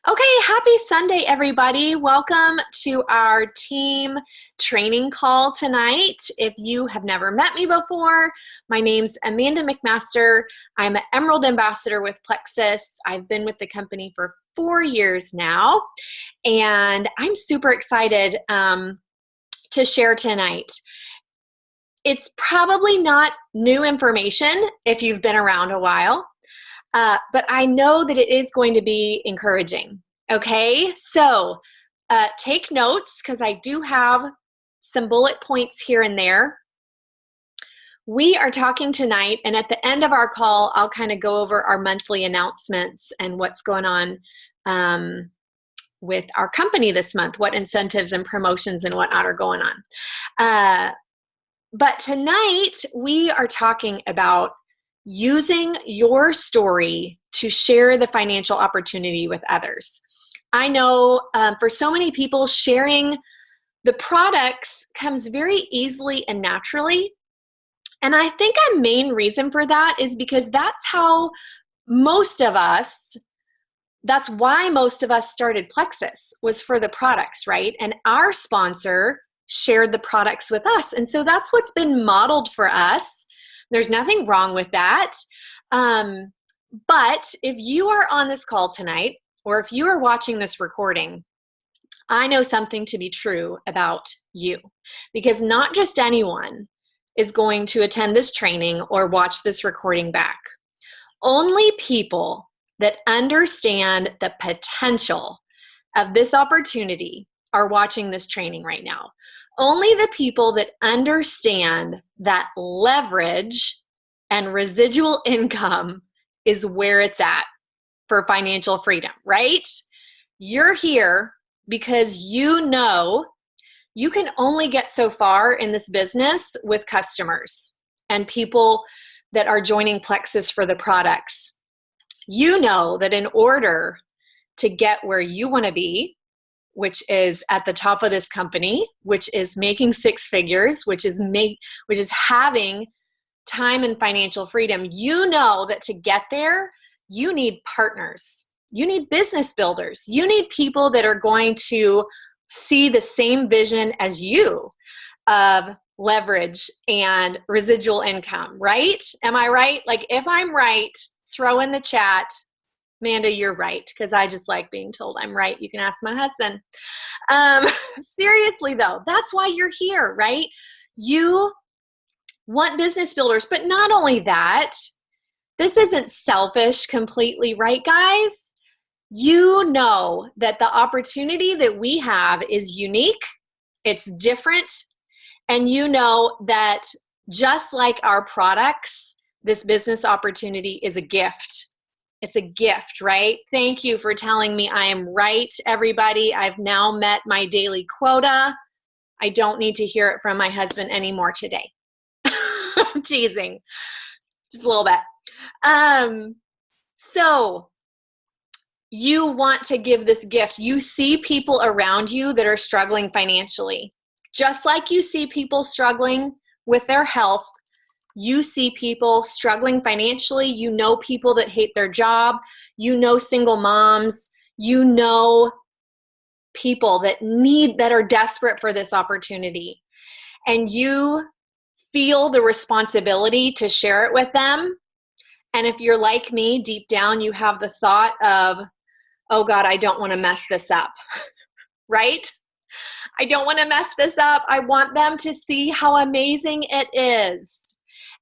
Okay, happy Sunday, everybody. Welcome to our team training call tonight. If you have never met me before, my name's Amanda McMaster. I'm an Emerald Ambassador with Plexus. I've been with the company for 4 years now, and I'm super excited to share tonight. It's probably not new information if you've been around a while. But I know that it is going to be encouraging. Okay, so take notes because I do have some bullet points here and there. We are talking tonight, and at the end of our call, I'll kind of go over our monthly announcements and what's going on with our company this month, what incentives and promotions and whatnot are going on. But tonight, we are talking about using your story to share the financial opportunity with others. I know for so many people, sharing the products comes very easily and naturally. And I think a main reason for that is because that's why most of us started Plexus, was for the products, right? And our sponsor shared the products with us. And so that's what's been modeled for us. There's nothing wrong with that. But if you are on this call tonight, or if you are watching this recording, I know something to be true about you, because not just anyone is going to attend this training or watch this recording back. Only people that understand the potential of this opportunity are watching this training right now. Only the people that understand that leverage and residual income is where it's at for financial freedom, right? You're here because you know you can only get so far in this business with customers and people that are joining Plexus for the products. You know that in order to get where you want to be, which is at the top of this company, which is making six figures, which is having time and financial freedom, you know that to get there, you need partners. You need business builders. You need people that are going to see the same vision as you of leverage and residual income, right? Am I right? Like, if I'm right, throw in the chat, Amanda, you're right, because I just like being told I'm right. You can ask my husband. Seriously, though, that's why you're here, right? You want business builders, but not only that, this isn't selfish completely, right, guys? You know that the opportunity that we have is unique, it's different, and you know that just like our products, this business opportunity is a gift. It's a gift, right? Thank you for telling me I am right, everybody. I've now met my daily quota. I don't need to hear it from my husband anymore today. I'm teasing, just a little bit. So you want to give this gift. You see people around you that are struggling financially. Just like you see people struggling with their health, you see people struggling financially. You know people that hate their job. You know single moms. You know people that are desperate for this opportunity. And you feel the responsibility to share it with them. And if you're like me, deep down, you have the thought of, oh God, I don't want to mess this up, right? I don't want to mess this up. I want them to see how amazing it is.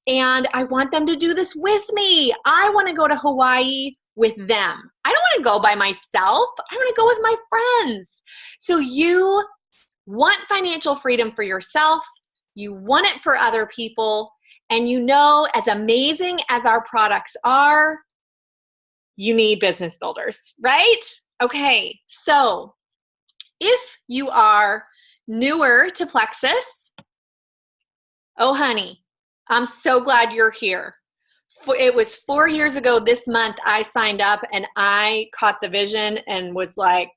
And I want them to do this with me. I want to go to Hawaii with them. I don't want to go by myself. I want to go with my friends. So you want financial freedom for yourself. You want it for other people. And you know, as amazing as our products are, you need business builders, right? Okay, so if you are newer to Plexus, oh honey, I'm so glad you're here. It was 4 years ago this month I signed up, and I caught the vision and was like,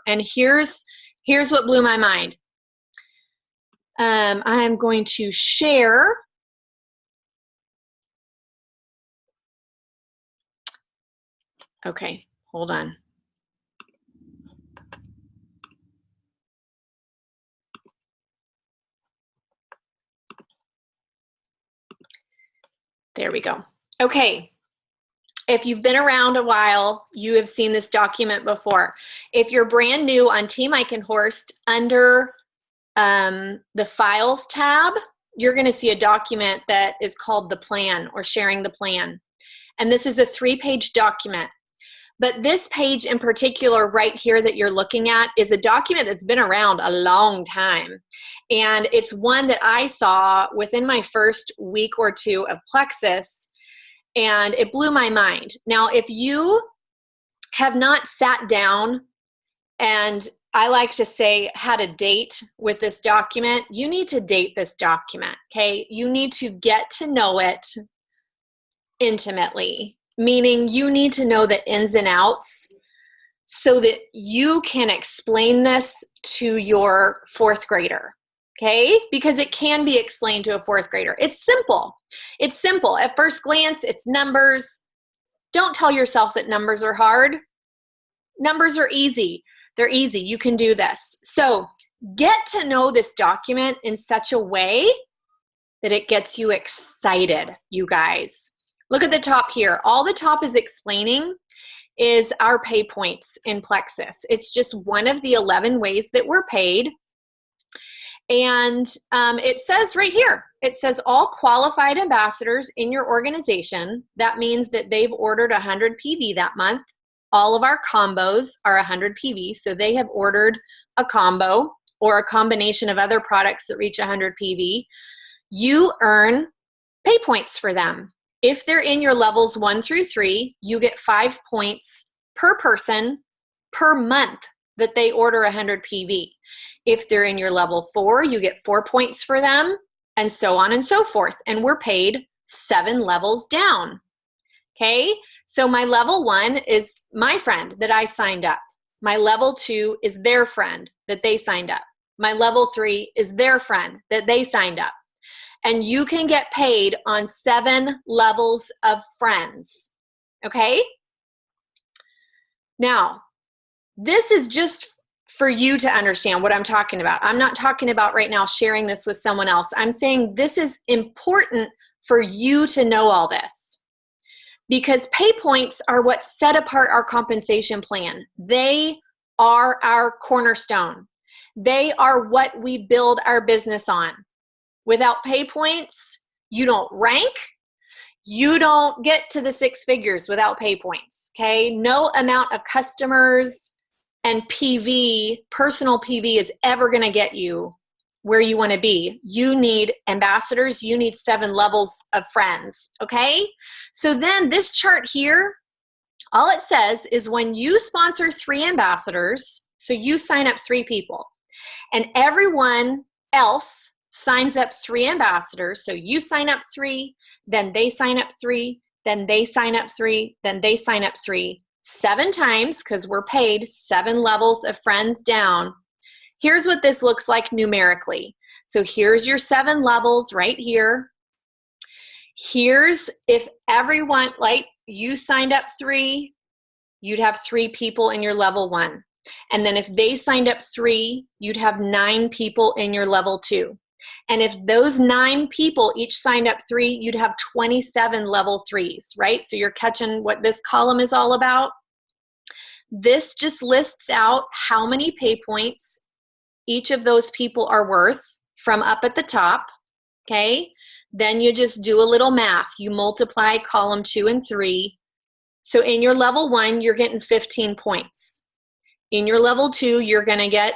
and here's what blew my mind. I'm going to share okay, hold on. There we go. Okay. If you've been around a while, you have seen this document before. If you're brand new on Team Eichenhorst, under the Files tab, you're going to see a document that is called the plan or sharing the plan. And this is a 3-page document. But this page in particular right here that you're looking at is a document that's been around a long time. And it's one that I saw within my first week or two of Plexus, and it blew my mind. Now, if you have not sat down and, I like to say, had a date with this document, you need to date this document, okay? You need to get to know it intimately, meaning you need to know the ins and outs so that you can explain this to your 4th grader, okay? Because it can be explained to a 4th grader. It's simple. It's simple. At first glance, it's numbers. Don't tell yourself that numbers are hard. Numbers are easy. They're easy. You can do this. So get to know this document in such a way that it gets you excited, you guys. Look at the top here. All the top is explaining is our pay points in Plexus. It's just one of the 11 ways that we're paid. And it says right here, it says all qualified ambassadors in your organization. That means that they've ordered 100 PV that month. All of our combos are 100 PV, so they have ordered a combo or a combination of other products that reach 100 PV. You earn pay points for them. If they're in your levels 1 through 3, you get 5 points per person per month that they order 100 PV. If they're in your level 4, you get 4 points for them, and so on and so forth. And we're paid 7 levels down. Okay, so my level 1 is my friend that I signed up. My level 2 is their friend that they signed up. My level 3 is their friend that they signed up. And you can get paid on 7 levels of friends. Okay? Now, this is just for you to understand what I'm talking about. I'm not talking about right now sharing this with someone else. I'm saying this is important for you to know all this. Because pay points are what set apart our compensation plan. They are our cornerstone. They are what we build our business on. Without pay points, you don't rank. You don't get to the 6 figures without pay points, okay? No amount of customers and PV, personal PV, is ever going to get you where you want to be. You need ambassadors. You need 7 levels of friends, okay? So then this chart here, all it says is when you sponsor 3 ambassadors, so you sign up 3 people, and everyone else signs up 3 ambassadors, so you sign up 3, then they sign up 3, then they sign up 3, then they sign up 3, 7 times, because we're paid 7 levels of friends down. Here's what this looks like numerically. So here's your 7 levels right here. Here's if everyone, like you signed up 3, you'd have 3 people in your level 1. And then if they signed up 3, you'd have 9 people in your level 2. And if those 9 people each signed up 3, you'd have 27 level 3s, right? So you're catching what this column is all about. This just lists out how many pay points each of those people are worth from up at the top, okay? Then you just do a little math. You multiply column 2 and 3. So in your level 1, you're getting 15 points. In your level 2, you're going to get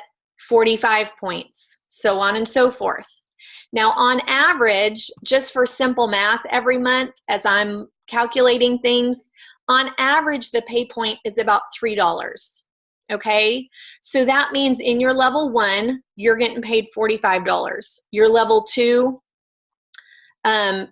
45 points, so on and so forth. Now, on average, just for simple math, every month as I'm calculating things, on average, the pay point is about $3. Okay, so that means in your level 1, you're getting paid $45. Your level 2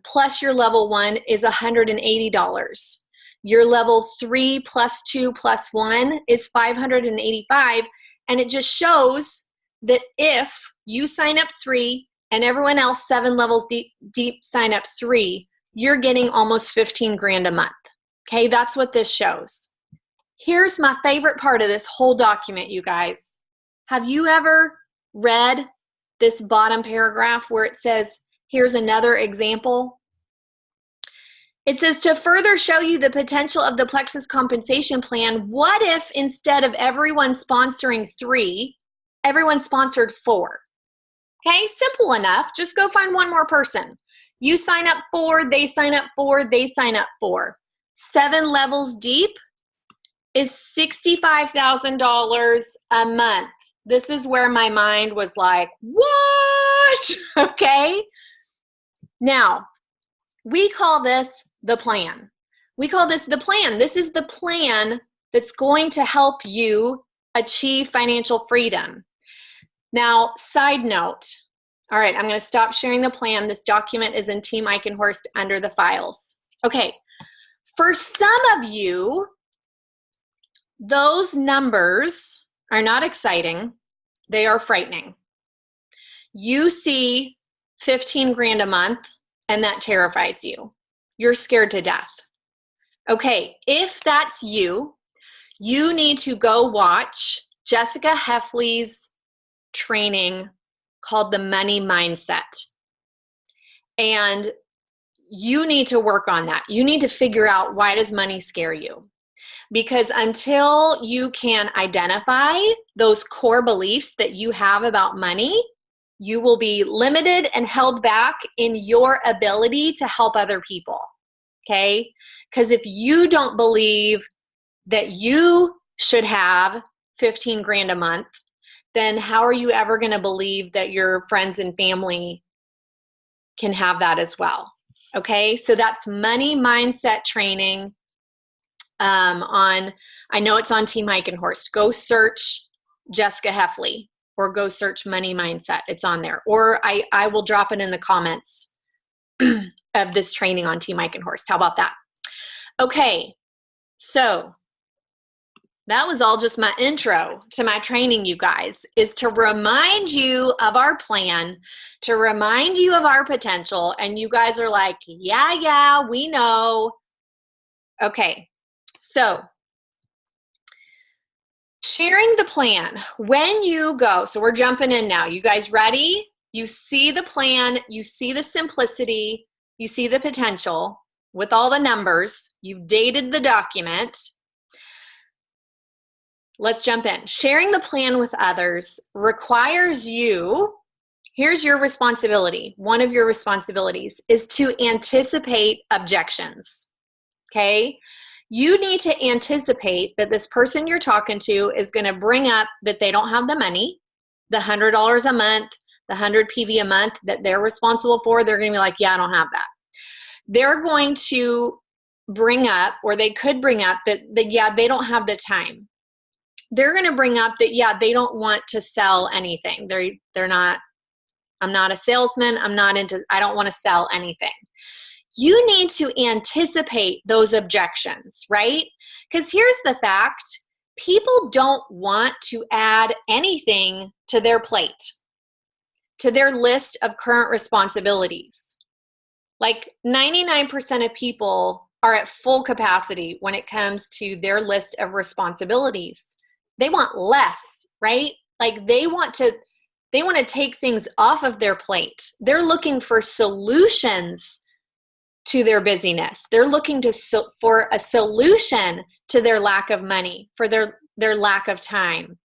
plus your level 1 is $180. Your level 3 plus 2 plus 1 is $585. And it just shows that if you sign up 3 and everyone else 7 levels deep sign up 3, you're getting almost 15 grand a month. Okay, that's what this shows. Here's my favorite part of this whole document, you guys. Have you ever read this bottom paragraph where it says, here's another example? It says, to further show you the potential of the Plexus compensation plan, what if instead of everyone sponsoring 3, everyone sponsored 4? Okay, simple enough. Just go find one more person. You sign up 4, they sign up 4, they sign up 4. 7 levels deep is $65,000 a month. This is where my mind was like, what? Okay. Now, we call this the plan. We call this the plan. This is the plan that's going to help you achieve financial freedom. Now, side note. All right, I'm going to stop sharing the plan. This document is in Team Eichenhorst under the files. Okay, for some of you, those numbers are not exciting. They are frightening. You see 15 grand a month and that terrifies you. You're scared to death. Okay, if that's you, you need to go watch Jessica Heffley's training called the Money Mindset. And you need to work on that. You need to figure out, why does money scare you? Because until you can identify those core beliefs that you have about money, you will be limited and held back in your ability to help other people. Okay? Because if you don't believe that you should have 15 grand a month, then how are you ever going to believe that your friends and family can have that as well? Okay, so that's money mindset training I know it's on Team Eichenhorst. Go search Jessica Heffley or go search money mindset. It's on there. Or I will drop it in the comments of this training on Team Eichenhorst. How about that? Okay, so that was all just my intro to my training, you guys, is to remind you of our plan, to remind you of our potential. And you guys are like, yeah, we know. Okay, so sharing the plan. When you go, so we're jumping in now. You guys ready? You see the plan, you see the simplicity, you see the potential with all the numbers. You've dated the document. Let's jump in. Sharing the plan with others requires you, here's your responsibility. One of your responsibilities is to anticipate objections, okay? You need to anticipate that this person you're talking to is going to bring up that they don't have the money, the $100 a month, the 100 PV a month that they're responsible for. They're going to be like, yeah, I don't have that. They're going to bring up, or they could bring up that yeah, they don't have the time. They're going to bring up that, yeah, they don't want to sell anything. They're not, I'm not a salesman. I don't want to sell anything. You need to anticipate those objections, right? Because here's the fact. People don't want to add anything to their plate, to their list of current responsibilities. Like 99% of people are at full capacity when it comes to their list of responsibilities. They want less, right? Like they want to take things off of their plate. They're looking for solutions to their busyness. They're looking for a solution to their lack of money, for their lack of time.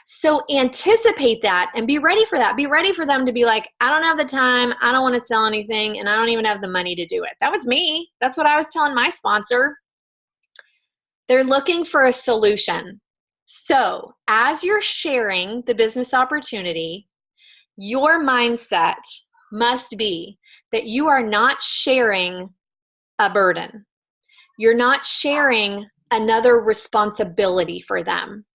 So anticipate that and be ready for that. Be ready for them to be like, I don't have the time, I don't want to sell anything, and I don't even have the money to do it. That was me. That's what I was telling my sponsor. They're looking for a solution. So as you're sharing the business opportunity, your mindset must be that you are not sharing a burden. You're not sharing another responsibility for them.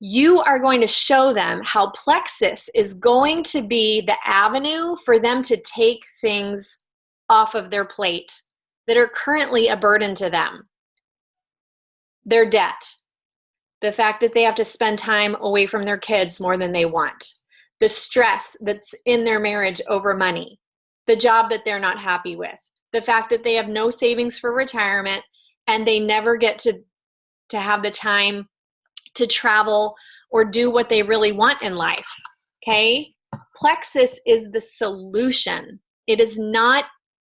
You are going to show them how Plexus is going to be the avenue for them to take things off of their plate that are currently a burden to them. Their debt, the fact that they have to spend time away from their kids more than they want, the stress that's in their marriage over money, the job that they're not happy with, the fact that they have no savings for retirement and they never get to have the time to travel or do what they really want in life, okay? Plexus is the solution. It is not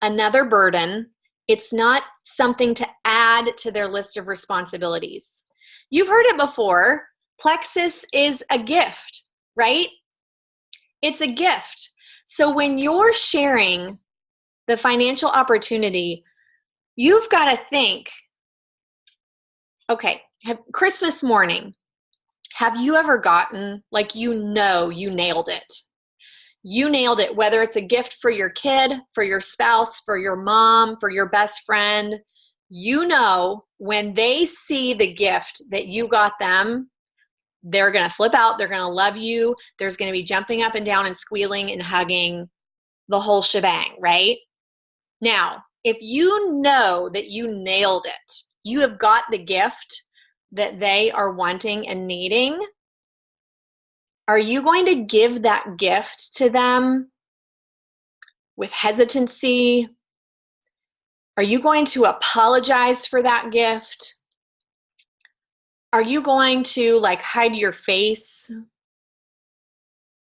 another burden. It's not something to add to their list of responsibilities. You've heard it before. Plexus is a gift, right? It's a gift. So when you're sharing the financial opportunity, you've got to think, okay, Christmas morning, have you ever gotten, like, you nailed it? You nailed it, whether it's a gift for your kid, for your spouse, for your mom, for your best friend. You know, when they see the gift that you got them, they're going to flip out. They're going to love you. There's going to be jumping up and down and squealing and hugging, the whole shebang, right? Now, if you know that you nailed it, you have got the gift that they are wanting and needing, are you going to give that gift to them with hesitancy? Are you going to apologize for that gift? Are you going to like hide your face,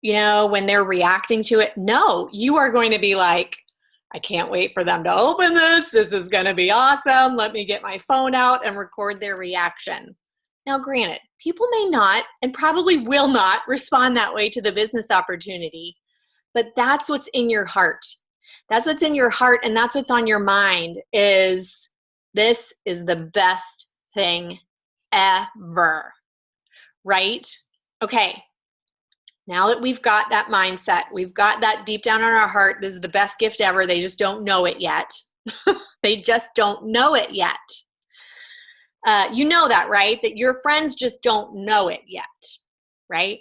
you know, when they're reacting to it? No, you are going to be like, I can't wait for them to open this. This is going to be awesome. Let me get my phone out and record their reaction. Now, granted, people may not and probably will not respond that way to the business opportunity, but that's what's in your heart. That's what's in your heart, and that's what's on your mind is this is the best thing ever, right? Okay, now that we've got that mindset, we've got that deep down in our heart, this is the best gift ever. They just don't know it yet. They just don't know it yet. You know that, right? That your friends just don't know it yet, right?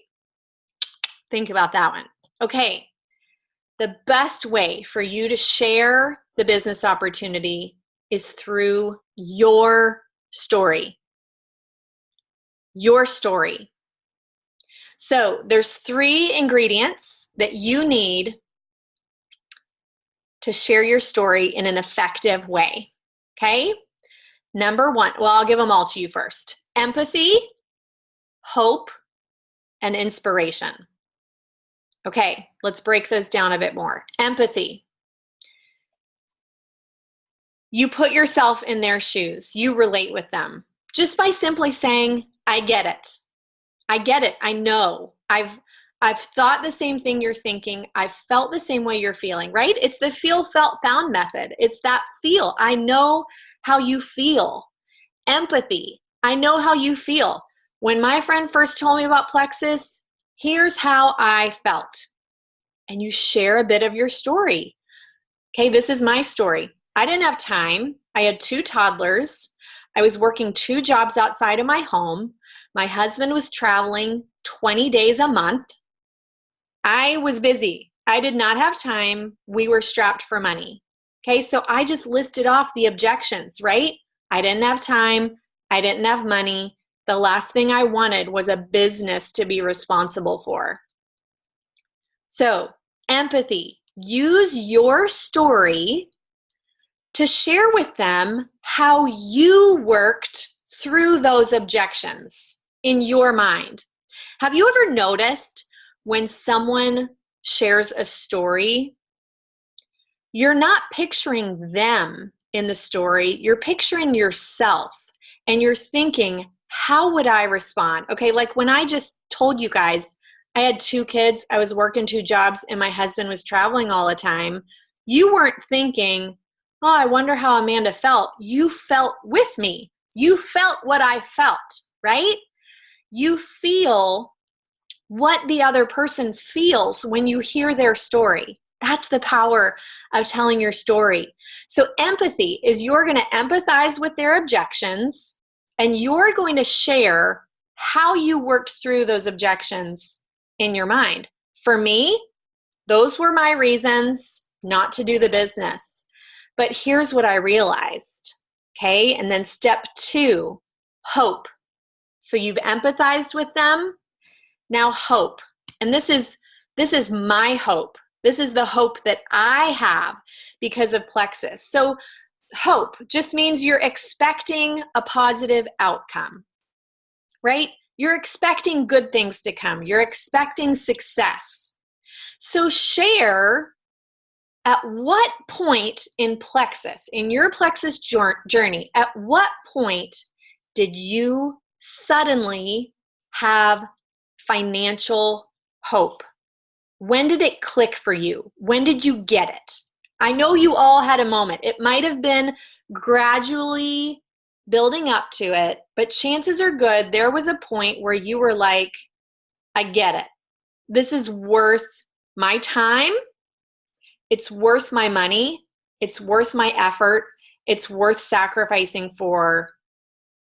Think about that one. Okay, the best way for you to share the business opportunity is through your story. Your story. So there's 3 ingredients that you need to share your story in an effective way. Okay? Number 1, well, I'll give them all to you first. Empathy, hope, and inspiration. Okay, let's break those down a bit more. Empathy. You put yourself in their shoes. You relate with them just by simply saying, I get it. I get it. I know. I've thought the same thing you're thinking. I've felt the same way you're feeling, right? It's the feel, felt, found method. It's that feel. I know how you feel. Empathy. I know how you feel. When my friend first told me about Plexus, here's how I felt. And you share a bit of your story. Okay, this is my story. I didn't have time. I had 2 toddlers. I was working 2 jobs outside of my home. My husband was traveling 20 days a month. I was busy. I did not have time. We were strapped for money. Okay, so I just listed off the objections, right? I didn't have time. I didn't have money. The last thing I wanted was a business to be responsible for. So, empathy. Use your story to share with them how you worked through those objections in your mind. Have you ever noticed when someone shares a story, you're not picturing them in the story, you're picturing yourself and you're thinking, how would I respond? Okay, like when I just told you guys, I had 2 kids, I was working 2 jobs, and my husband was traveling all the time. You weren't thinking, oh, I wonder how Amanda felt. You felt with me. You felt what I felt, right? You feel what the other person feels when you hear their story. That's the power of telling your story. So empathy is you're going to empathize with their objections, and you're going to share how you worked through those objections in your mind. For me, those were my reasons not to do the business. But here's what I realized, okay? And then step 2, hope. So you've empathized with them. Now hope. And this is my hope. This is the hope that I have because of Plexus. So hope just means you're expecting a positive outcome, right? You're expecting good things to come. You're expecting success. So share At what point in Plexus, in your Plexus journey, at what point did you suddenly have financial hope? When did it click for you? When did you get it? I know you all had a moment. It might have been gradually building up to it, but chances are good there was a point where you were like, I get it. This is worth my time. It's worth my money. It's worth my effort. It's worth sacrificing for,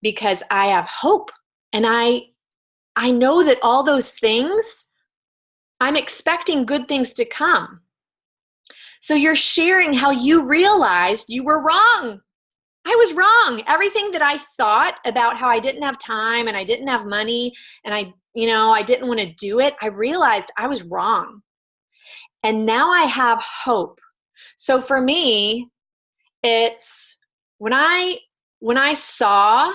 because I have hope. And I know that all those things, I'm expecting good things to come. So you're sharing how you realized you were wrong. I was wrong. Everything that I thought about how I didn't have time and I didn't have money and I didn't want to do it, I realized I was wrong. And now I have hope. So for me, it's when I saw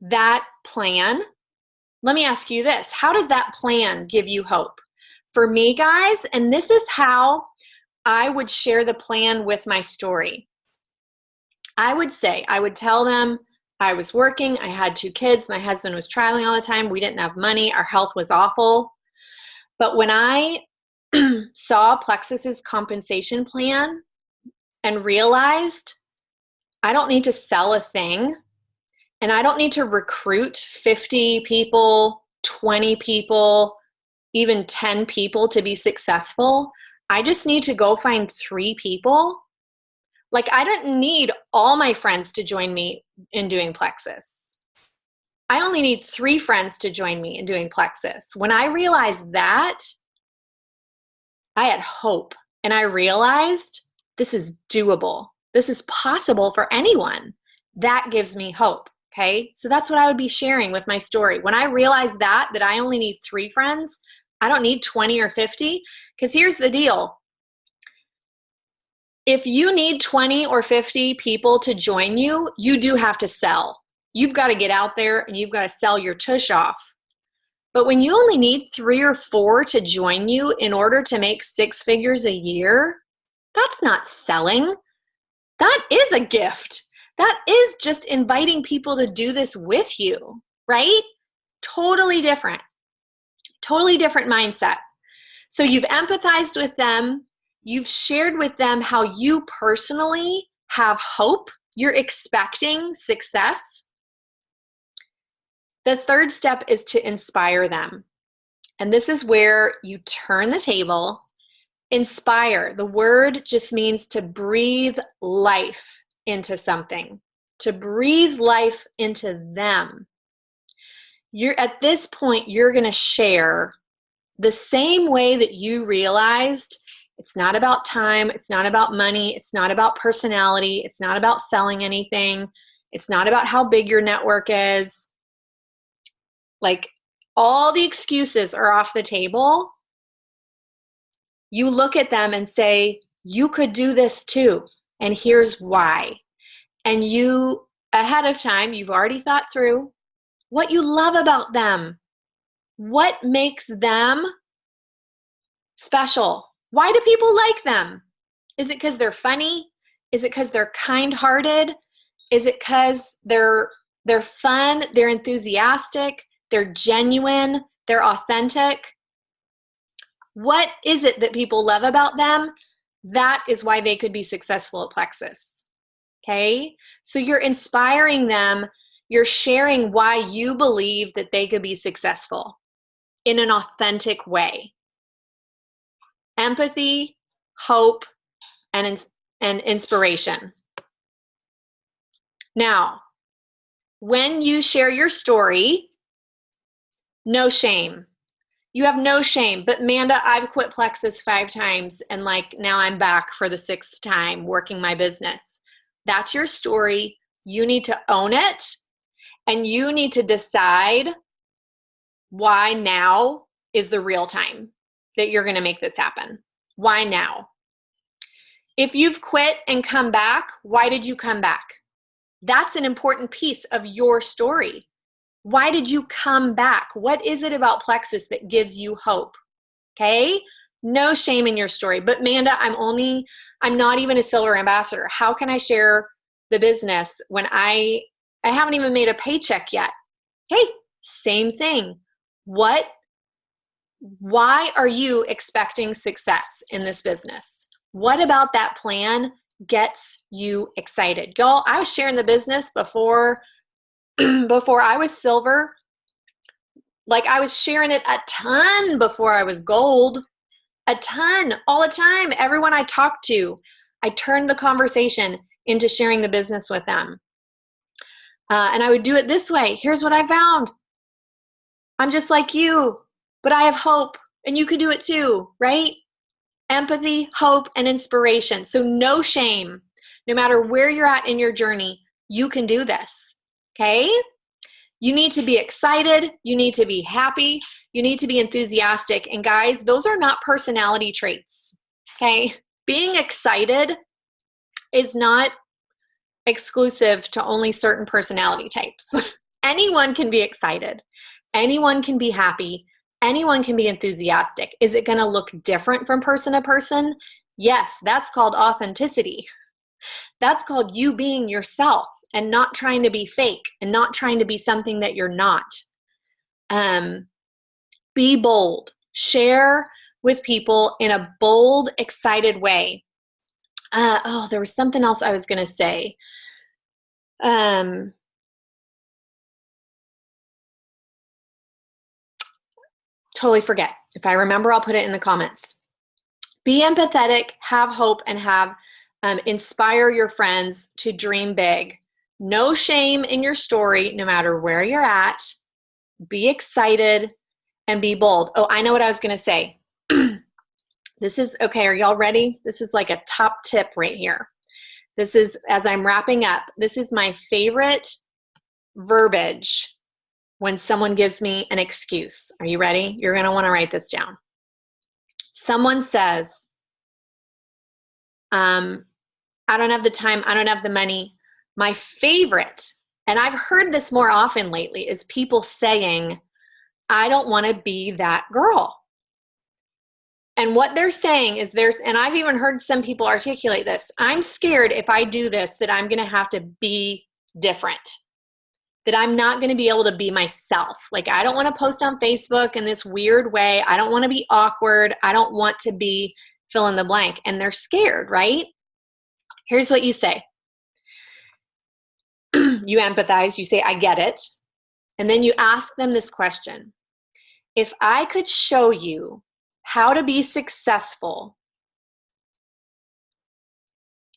that plan, let me ask you this. How does that plan give you hope? For me, guys, and this is how I would share the plan with my story. I would tell them I was working, I had 2 kids, my husband was traveling all the time, we didn't have money, our health was awful. But when I saw Plexus's compensation plan and realized I don't need to sell a thing and I don't need to recruit 50 people, 20 people, even 10 people to be successful. I just need to go find 3 people. Like, I didn't need all my friends to join me in doing Plexus. I only need 3 friends to join me in doing Plexus. When I realized that, I had hope. And I realized this is doable. This is possible for anyone. That gives me hope. Okay. So that's what I would be sharing with my story. When I realized that I only need 3 friends, I don't need 20 or 50. Because here's the deal. If you need 20 or 50 people to join you, you do have to sell. You've got to get out there and you've got to sell your tush off. But when you only need 3 or 4 to join you in order to make 6 figures a year, that's not selling. That is a gift. That is just inviting people to do this with you, right? Totally different mindset. So you've empathized with them. You've shared with them how you personally have hope. You're expecting success. The third step is to inspire them. And this is where you turn the table. Inspire. The word just means to breathe life into something, to breathe life into them. At this point, you're going to share the same way that you realized it's not about time, it's not about money, it's not about personality, it's not about selling anything, it's not about how big your network is. Like, all the excuses are off the table. You look at them and say, you could do this too, and here's why. And you, ahead of time, you've already thought through what you love about them. What makes them special? Why do people like them? Is it because they're funny? Is it because they're kind-hearted? Is it because they're fun, they're enthusiastic, they're genuine, they're authentic? What is it that people love about them? That is why they could be successful at Plexus. Okay? So you're inspiring them. You're sharing why you believe that they could be successful in an authentic way. Empathy, hope, and inspiration. Now, when you share your story, no shame. You have no shame. But Amanda, I've quit Plexus 5 times and now I'm back for the 6th time working my business. That's your story. You need to own it and you need to decide why now is the real time that you're going to make this happen. Why now? If you've quit and come back, why did you come back? That's an important piece of your story. Why did you come back? What is it about Plexus that gives you hope? Okay? No shame in your story. But Manda, I'm not even a silver ambassador. How can I share the business when I haven't even made a paycheck yet? Hey, same thing. Why are you expecting success in this business? What about that plan gets you excited? Y'all, I was sharing the business before I was silver. Like, I was sharing it a ton before I was gold. A ton, all the time. Everyone I talked to, I turned the conversation into sharing the business with them. And I would do it this way. Here's what I found. I'm just like you, but I have hope, and you can do it too, right? Empathy, hope, and inspiration. So no shame. No matter where you're at in your journey, you can do this, okay? You need to be excited. You need to be happy. You need to be enthusiastic. And guys, those are not personality traits, okay? Being excited is not exclusive to only certain personality types. Anyone can be excited. Anyone can be happy. Anyone can be enthusiastic. Is it going to look different from person to person? Yes, that's called authenticity. That's called you being yourself and not trying to be fake and not trying to be something that you're not. Be bold. Share with people in a bold, excited way. There was something else I was going to say. Totally forget. If I remember, I'll put it in the comments. Be empathetic, have hope, and inspire your friends to dream big. No shame in your story, no matter where you're at. Be excited and be bold. Oh, I know what I was going to say. This is, okay, are y'all ready? This is like a top tip right here. This is, as I'm wrapping up, this is my favorite verbiage when someone gives me an excuse. Are you ready? You're going to want to write this down. Someone says, I don't have the time, I don't have the money. My favorite, and I've heard this more often lately, is people saying, I don't want to be that girl. And what they're saying is and I've even heard some people articulate this, I'm scared if I do this that I'm going to have to be different, that I'm not going to be able to be myself. Like, I don't want to post on Facebook in this weird way. I don't want to be awkward. I don't want to be fill in the blank. And they're scared, right? Here's what you say. You empathize. You say, I get it. And then you ask them this question. If I could show you how to be successful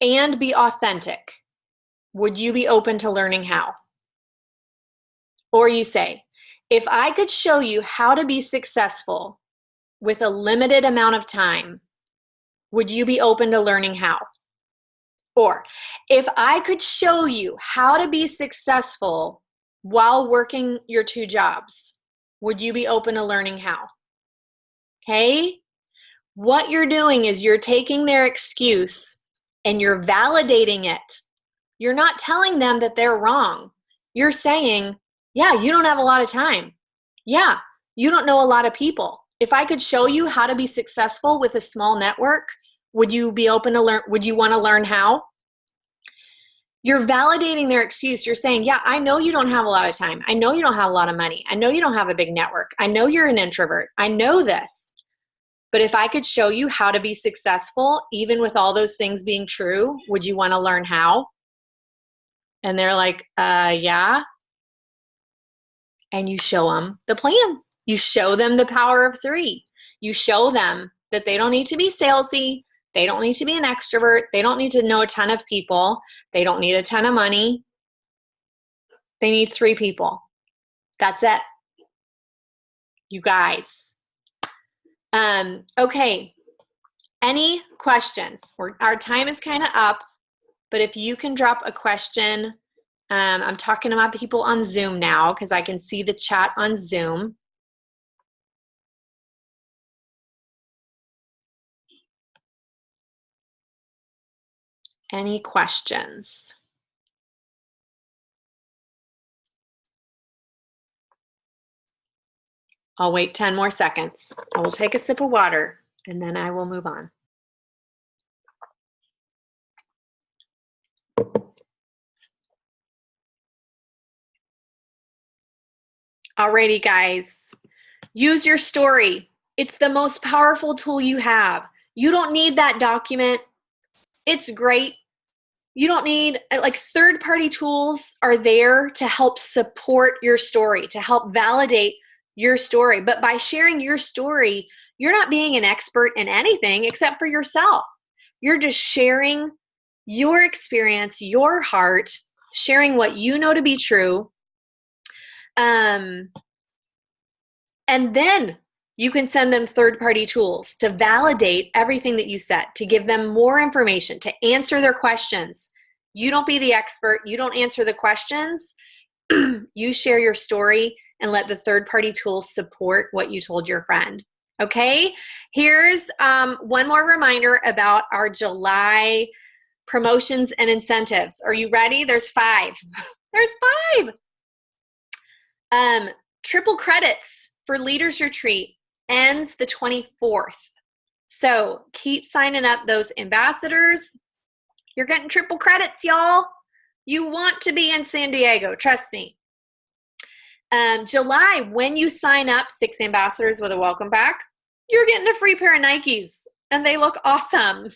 and be authentic, would you be open to learning how? Or you say, if I could show you how to be successful with a limited amount of time, would you be open to learning how? Or if I could show you how to be successful while working your 2 jobs, would you be open to learning how? Okay? What you're doing is you're taking their excuse and you're validating it. You're not telling them that they're wrong. You're saying, yeah, you don't have a lot of time. Yeah, you don't know a lot of people. If I could show you how to be successful with a small network, would you be open to learn? Would you want to learn how? You're validating their excuse. You're saying, yeah, I know you don't have a lot of time. I know you don't have a lot of money. I know you don't have a big network. I know you're an introvert. I know this. But if I could show you how to be successful, even with all those things being true, would you want to learn how? And they're like, yeah. And you show them the plan. You show them the power of 3. You show them that they don't need to be salesy. They don't need to be an extrovert. They don't need to know a ton of people. They don't need a ton of money. They need 3 people. That's it. You guys. Okay. Any questions? Our time is kind of up, but if you can drop a question, I'm talking about people on Zoom now because I can see the chat on Zoom. Any questions? I'll wait 10 more seconds. I will take a sip of water and then I will move on. Alrighty, guys. Use your story. It's the most powerful tool you have. You don't need that document. It's great. You don't need, like, third-party tools are there to help support your story, to help validate your story. But by sharing your story, you're not being an expert in anything except for yourself. You're just sharing your experience, your heart, sharing what you know to be true. And then you can send them third-party tools to validate everything that you said, to give them more information, to answer their questions. You don't be the expert. You don't answer the questions. You share your story and let the third-party tools support what you told your friend. Okay? Here's one more reminder about our July promotions and incentives. Are you ready? There's 5. There's 5. Triple credits for Leaders Retreat ends the 24th. So keep signing up those ambassadors. You're getting triple credits, y'all. You want to be in San Diego, trust me. July, when you sign up 6 ambassadors with a welcome pack, you're getting a free pair of Nikes, and they look awesome.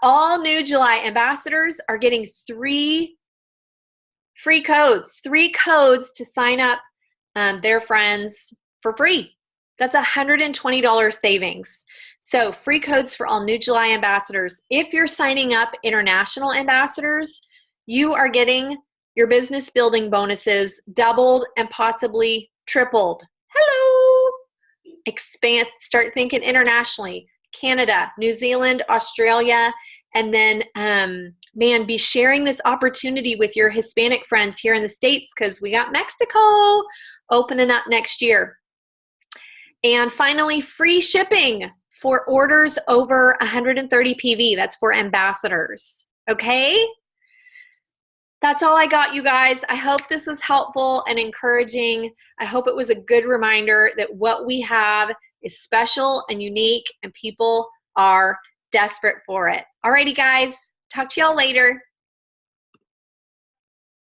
All new July ambassadors are getting 3 free codes, 3 codes to sign up their friends for free. That's $120 savings. So free codes for all new July ambassadors. If you're signing up international ambassadors, you are getting your business building bonuses doubled and possibly tripled. Hello. Expand, start thinking internationally. Canada, New Zealand, Australia, and then, man, be sharing this opportunity with your Hispanic friends here in the States, because we got Mexico opening up next year. And finally, free shipping for orders over 130 PV. That's for ambassadors. Okay? That's all I got, you guys. I hope this was helpful and encouraging. I hope it was a good reminder that what we have is special and unique, and people are desperate for it. Alrighty, guys. Talk to y'all later.